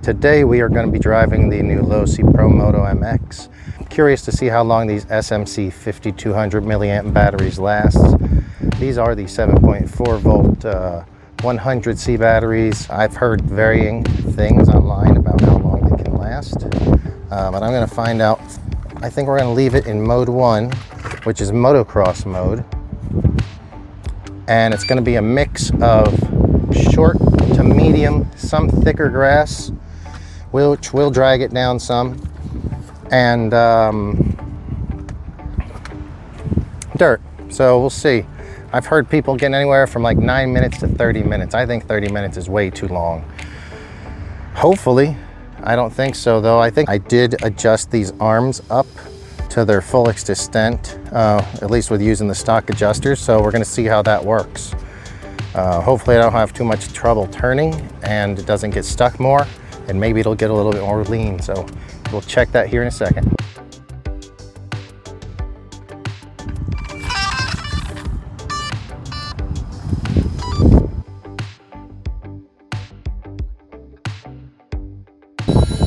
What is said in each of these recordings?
Today we are going to be driving the new Losi Promoto MX. Curious to see how long these SMC 5200 milliamp batteries last. These are the 7.4 volt 100C batteries. I've heard varying things online about how long they can last, but I'm going to find out. I think we're going to leave it in mode 1, which is motocross mode, and it's going to be a mix of short to medium, some thicker grass, which will drag it down some, and dirt. So we'll see. I've heard people getting anywhere from like 9 minutes to 30 minutes. I think 30 minutes is way too long. Hopefully. I don't think so though. I think I did adjust these arms up to their fullest extent, at least with using the stock adjusters. So we're gonna see how that works. Hopefully I don't have too much trouble turning and it doesn't get stuck more, and maybe it'll get a little bit more lean. So we'll check that here in a second.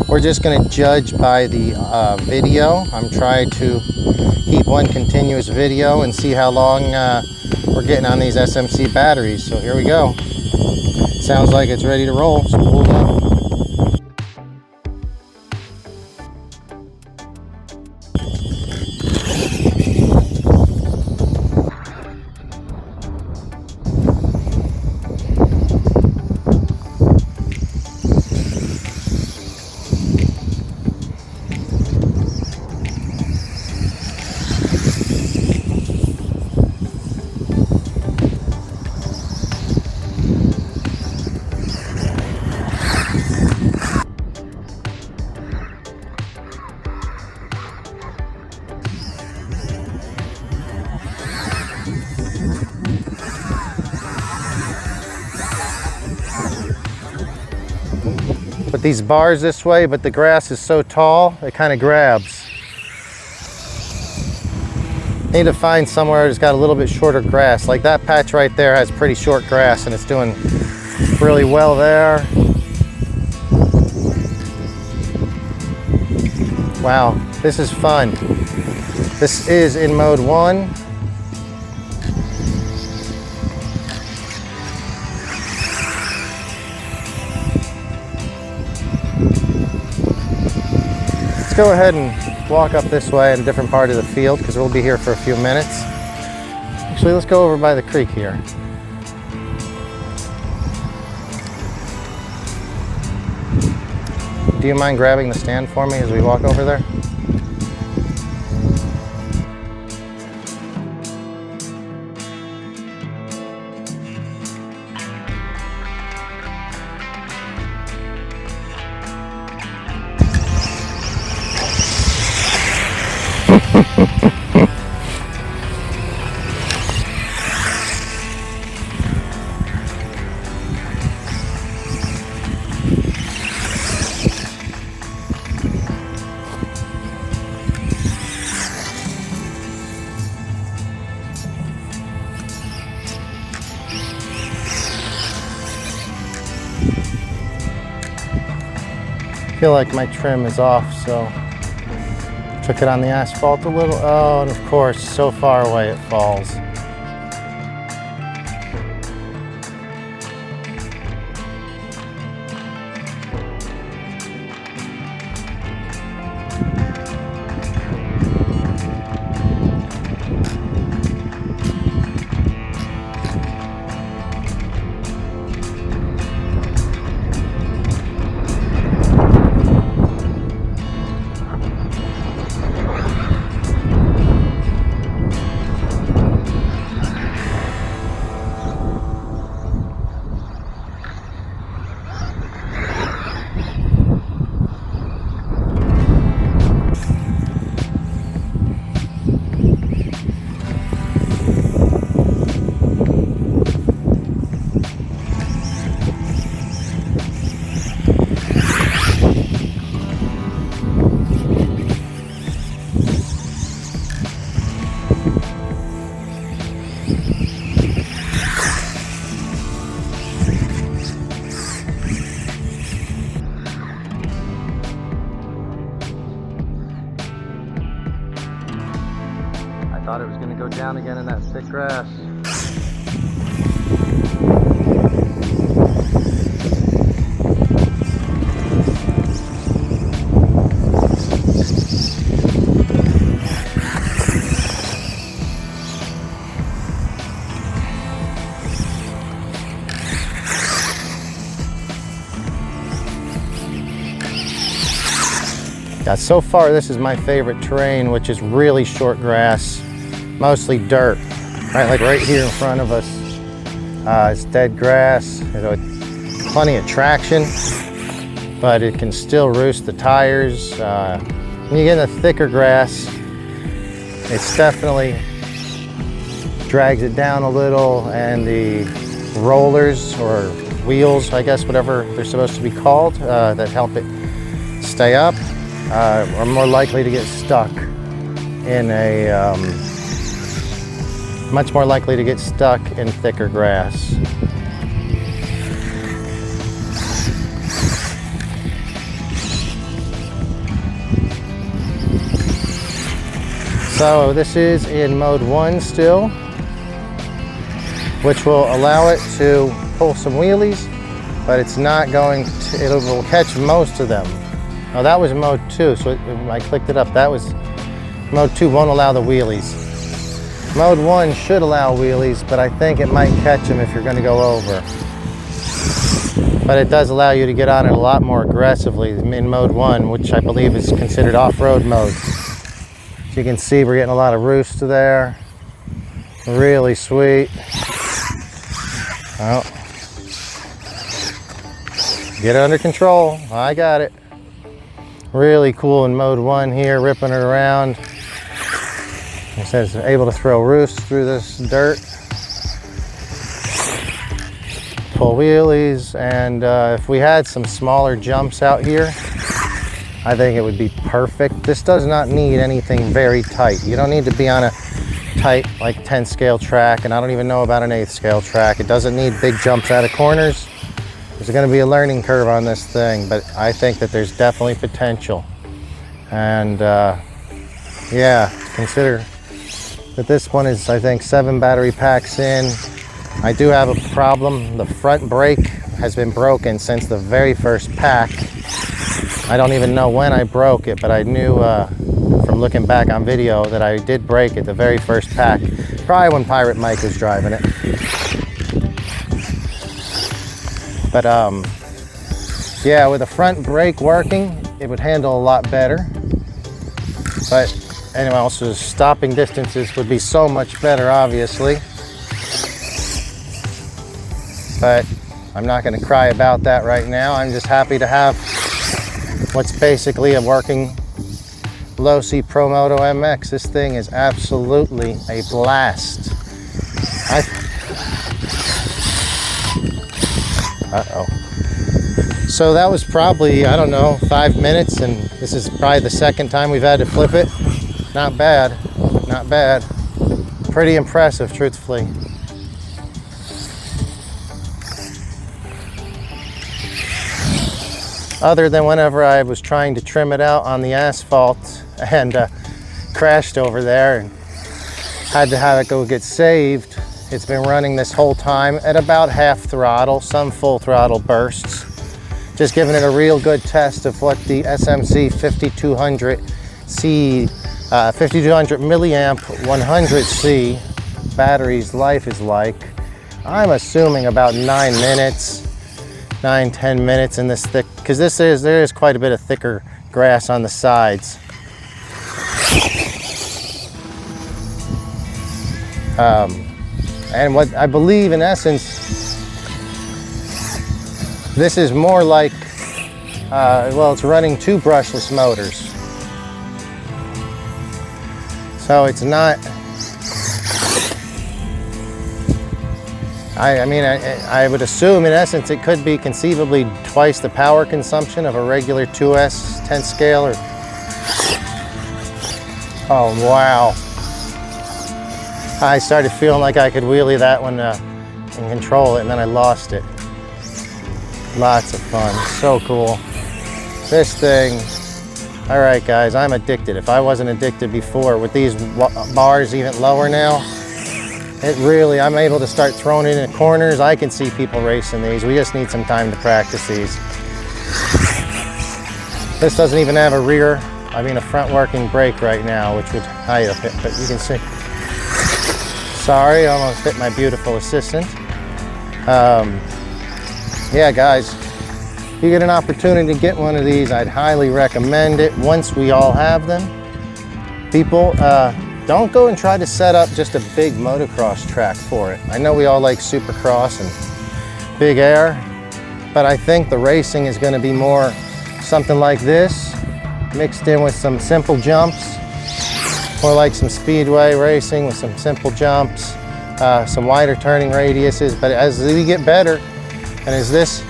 We're just going to judge by the video. I'm trying to keep one continuous video and see how long we're getting on these SMC batteries. So here we go. Sounds like it's ready to roll, so hold on. Put these bars this way, but the grass is so tall, it kind of grabs. Need to find somewhere that's got a little bit shorter grass. Like that patch right there has pretty short grass and it's doing really well there. Wow, this is fun. This is in mode 1. Let's go ahead and walk up this way in a different part of the field because we'll be here for a few minutes. Actually, let's go over by the creek here. Do you mind grabbing the stand for me as we walk over there? I feel like my trim is off, so took it on the asphalt a little. Oh, and of course, so far away it falls. go down again in that thick grass. Yeah, so far this is my favorite terrain, which is really short grass, mostly dirt, right, like right here in front of us. It's dead grass, plenty of traction, but it can still roost the tires. When you get in the thicker grass, it's definitely drags it down a little, and the rollers or wheels, I guess, whatever they're supposed to be called, that help it stay up, are more likely to get stuck in a, much more likely to get stuck in thicker grass. So this is in mode 1 still, which will allow it to pull some wheelies, but it's not going to, it will catch most of them. Oh, that was mode 2, so I clicked it up. That was mode 2, won't allow the wheelies. Mode 1 should allow wheelies, but I think it might catch them if you're going to go over. But it does allow you to get on it a lot more aggressively in mode 1, which I believe is considered off-road mode. So you can see we're getting a lot of roost there. Really sweet. Oh. Get it under control. I got it. Really cool in mode 1 here, ripping it around. It says able to throw roost through this dirt. Pull wheelies, and if we had some smaller jumps out here, I think it would be perfect. This does not need anything very tight. You don't need to be on a tight, like 10 scale track, and I don't even know about an 8th scale track. It doesn't need big jumps out of corners. There's going to be a learning curve on this thing, but I think that there's definitely potential. And yeah, consider that this one is, I think, 7 battery packs in. I do have a problem. The front brake has been broken since the very first pack. I don't even know when I broke it, but I knew from looking back on video that I did break it the very first pack, probably when Pirate Mike was driving it. But yeah, with the front brake working, it would handle a lot better. But anyway, also stopping distances would be so much better, obviously. But I'm not going to cry about that right now. I'm just happy to have what's basically a working Losi Promoto MX. This thing is absolutely a blast. Uh-oh. So that was probably, I don't know, 5 minutes, and this is probably the second time we've had to flip it. Not bad, not bad. Pretty impressive, truthfully. Other than whenever I was trying to trim it out on the asphalt and crashed over there and had to have it go get saved. It's been running this whole time at about half throttle, some full throttle bursts. Just giving it a real good test of what the SMC 5200C, 5200 milliamp 100C battery's life is like. I'm assuming about 9 minutes, 9-10 minutes in this thick, because there is quite a bit of thicker grass on the sides. And what I believe, in essence, this is more like, well, it's running 2 brushless motors. So it's not, I mean, I would assume, in essence, it could be conceivably twice the power consumption of a regular 2S 10 scale. Or, oh, wow. I started feeling like I could wheelie that one and control it, and then I lost it. Lots of fun, so cool. This thing All right, guys, I'm addicted. If I wasn't addicted before, with these bars even lower now, I'm able to start throwing it in corners. I can see people racing these. We just need some time to practice these. This doesn't even have a front working brake right now, which would hide up it, but you can see. Sorry, I almost hit my beautiful assistant. Yeah, guys, if you get an opportunity to get one of these, I'd highly recommend it. Once we all have them, people, don't go and try to set up just a big motocross track for it. I know we all like supercross and big air, but I think the racing is going to be more something like this, mixed in with some simple jumps, more like some speedway racing with some simple jumps, some wider turning radiuses. But as we get better, and as this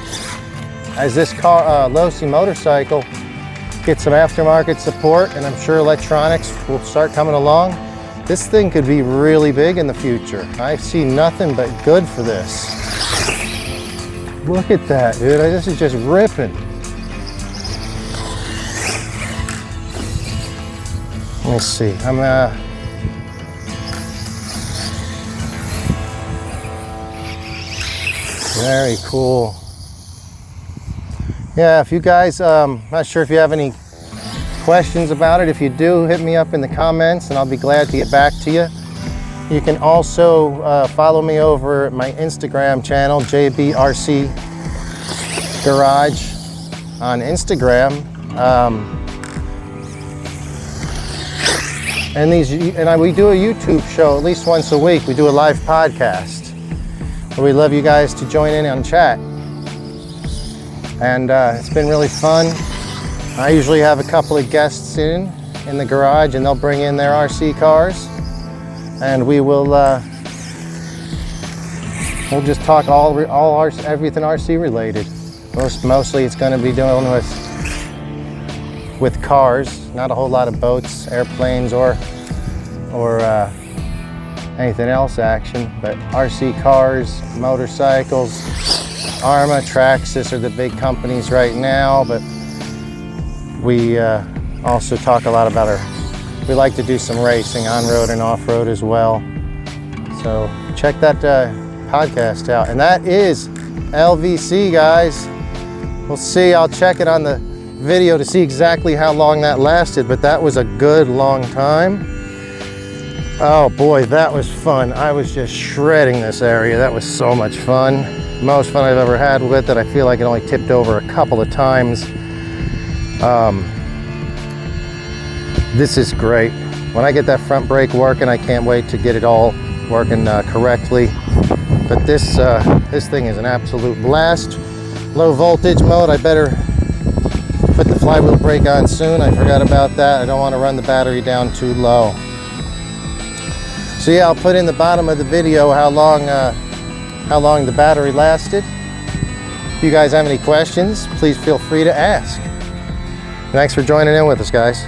Losi motorcycle gets some aftermarket support, and I'm sure electronics will start coming along, this thing could be really big in the future. I see nothing but good for this. Look at that, dude. This is just ripping. Let me see. Very cool. Yeah, if you guys, not sure if you have any questions about it. If you do, hit me up in the comments and I'll be glad to get back to you. You can also follow me over at my Instagram channel, JBRC Garage on Instagram. We do a YouTube show at least once a week. We do a live podcast where we love you guys to join in on chat. And it's been really fun. I usually have a couple of guests in the garage, and they'll bring in their RC cars, and we'll just talk everything RC related. Mostly it's going to be dealing with cars, not a whole lot of boats, airplanes, or anything else action, but RC cars, motorcycles, Arma, Traxxas are the big companies right now, but we also talk a lot about we like to do some racing on-road and off-road as well. So check that podcast out. And that is LVC, guys. We'll see, I'll check it on the video to see exactly how long that lasted, but that was a good long time. Oh boy, that was fun. I was just shredding this area. That was so much fun. Most fun I've ever had with it. I feel like it only tipped over a couple of times. This is great. When I get that front brake working, I can't wait to get it all working correctly. But this thing is an absolute blast. Low voltage mode, I better put the flywheel brake on soon. I forgot about that. I don't want to run the battery down too low. So yeah, I'll put in the bottom of the video how long the battery lasted. If you guys have any questions, please feel free to ask. Thanks for joining in with us, guys.